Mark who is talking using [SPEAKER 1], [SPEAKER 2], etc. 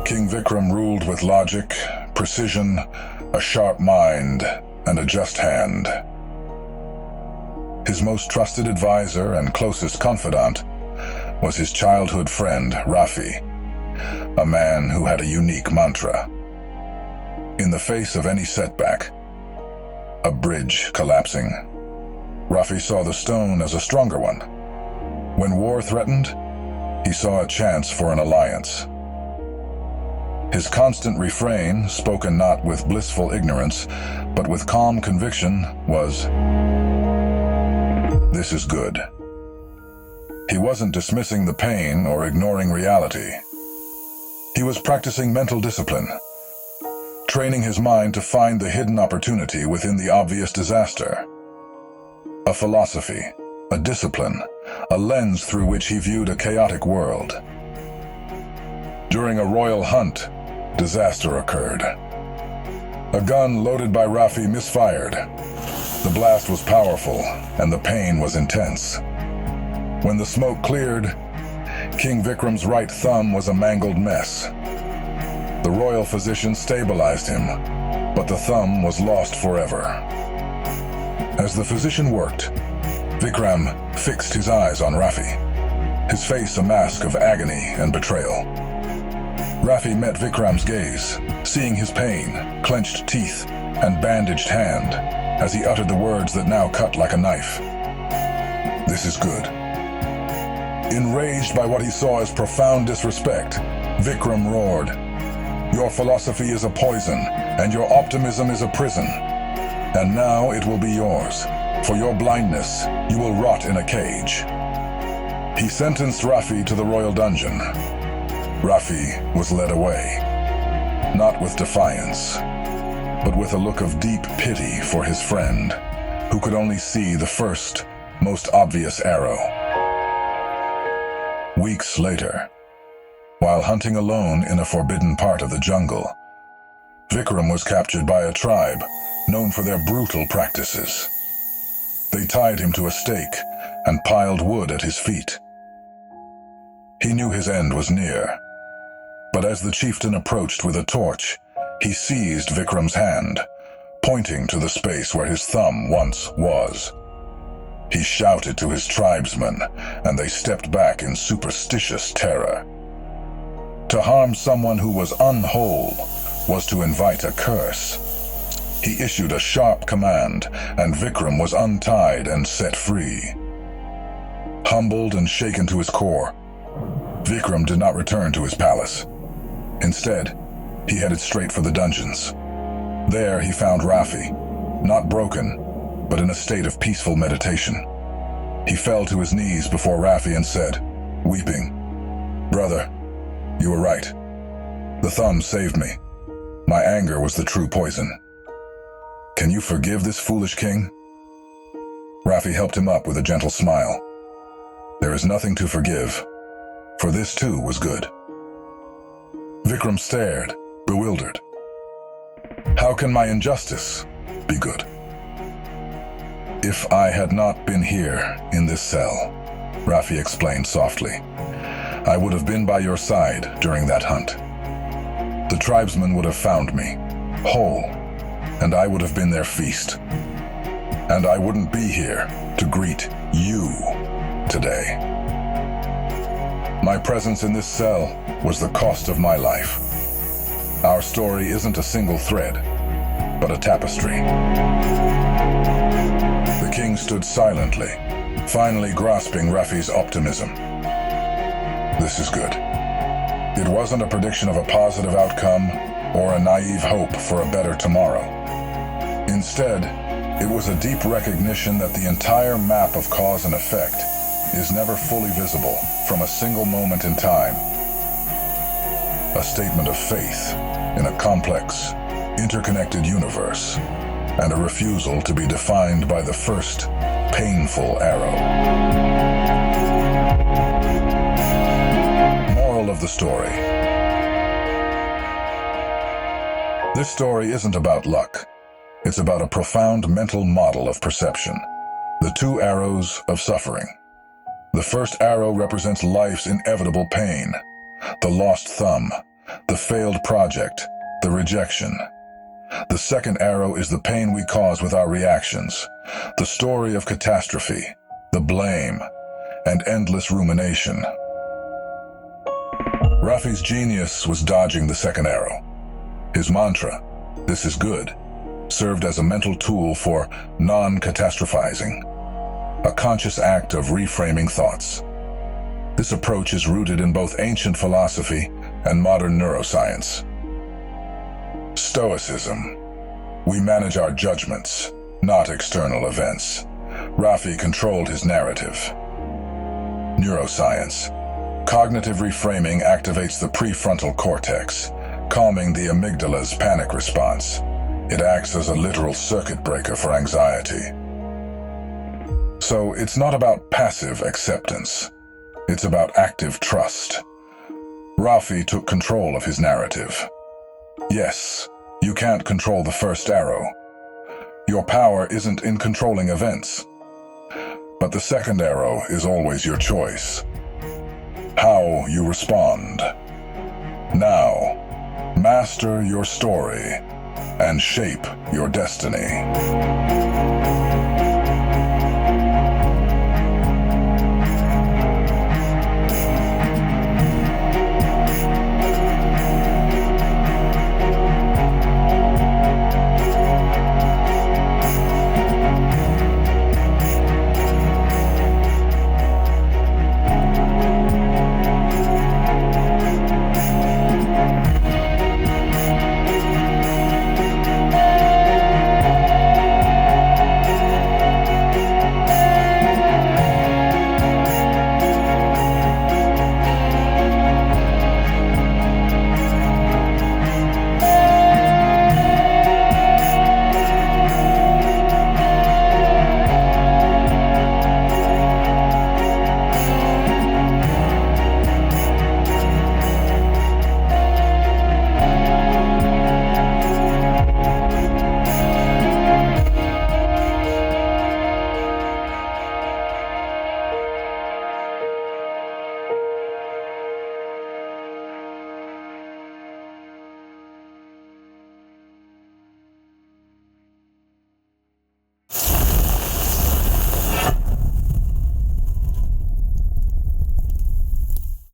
[SPEAKER 1] King Vikram ruled with logic, precision, a sharp mind, and a just hand. His most trusted advisor and closest confidant was his childhood friend, Rafi, a man who had a unique mantra. In the face of any setback, a bridge collapsing, Rafi saw the stone as a stronger one. When war threatened, he saw a chance for an alliance. His constant refrain, spoken not with blissful ignorance, but with calm conviction, was, "This is good." He wasn't dismissing the pain or ignoring reality. He was practicing mental discipline, training his mind to find the hidden opportunity within the obvious disaster. A philosophy, a discipline, a lens through which he viewed a chaotic world. During a royal hunt, disaster occurred. A gun loaded by Rafi misfired. The blast was powerful, and the pain was intense. When the smoke cleared, King Vikram's right thumb was a mangled mess. The royal physician stabilized him, but the thumb was lost forever. As the physician worked, Vikram fixed his eyes on Rafi, his face a mask of agony and betrayal. Rafi met Vikram's gaze, seeing his pain, clenched teeth, and bandaged hand, as he uttered the words that now cut like a knife. "This is good." Enraged by what he saw as profound disrespect, Vikram roared, "Your philosophy is a poison, and your optimism is a prison. And now it will be yours. For your blindness, you will rot in a cage." He sentenced Rafi to the royal dungeon. Rafi was led away, not with defiance, but with a look of deep pity for his friend, who could only see the first, most obvious arrow. Weeks later, while hunting alone in a forbidden part of the jungle, Vikram was captured by a tribe known for their brutal practices. They tied him to a stake and piled wood at his feet. He knew his end was near, but as the chieftain approached with a torch, he seized Vikram's hand, pointing to the space where his thumb once was. He shouted to his tribesmen, and they stepped back in superstitious terror. To harm someone who was unwhole was to invite a curse. He issued a sharp command, and Vikram was untied and set free. Humbled and shaken to his core, Vikram did not return to his palace. Instead, he headed straight for the dungeons. There he found Rafi, not broken, but in a state of peaceful meditation. He fell to his knees before Rafi and said, weeping, "Brother, you were right. The thumb saved me. My anger was the true poison. Can you forgive this foolish king?" Rafi helped him up with a gentle smile. "There is nothing to forgive, for this too was good." Vikram stared, bewildered. "How can my injustice be good?" "If I had not been here in this cell," Rafi explained softly, "I would have been by your side during that hunt. The tribesmen would have found me, whole, and I would have been their feast. And I wouldn't be here to greet you today. My presence in this cell was the cost of my life. Our story isn't a single thread, but a tapestry." The king stood silently, finally grasping Rafi's optimism. "This is good." It wasn't a prediction of a positive outcome or a naive hope for a better tomorrow. Instead, it was a deep recognition that the entire map of cause and effect is never fully visible from a single moment in time. A statement of faith in a complex, interconnected universe, and a refusal to be defined by the first painful arrow. Moral of the story. This story isn't about luck. It's about a profound mental model of perception. The two arrows of suffering. The first arrow represents life's inevitable pain, the lost thumb, the failed project, the rejection. The second arrow is the pain we cause with our reactions, the story of catastrophe, the blame, and endless rumination. Rafi's genius was dodging the second arrow. His mantra, "This is good," served as a mental tool for non-catastrophizing, a conscious act of reframing thoughts. This approach is rooted in both ancient philosophy and modern neuroscience. Stoicism. We manage our judgments, not external events. Rafi controlled his narrative. Neuroscience. Cognitive reframing activates the prefrontal cortex, calming the amygdala's panic response. It acts as a literal circuit breaker for anxiety. So it's not about passive acceptance. It's about active trust. Rafi took control of his narrative. Yes, you can't control the first arrow. Your power isn't in controlling events. But the second arrow is always your choice. How you respond. Now, master your story and shape your destiny.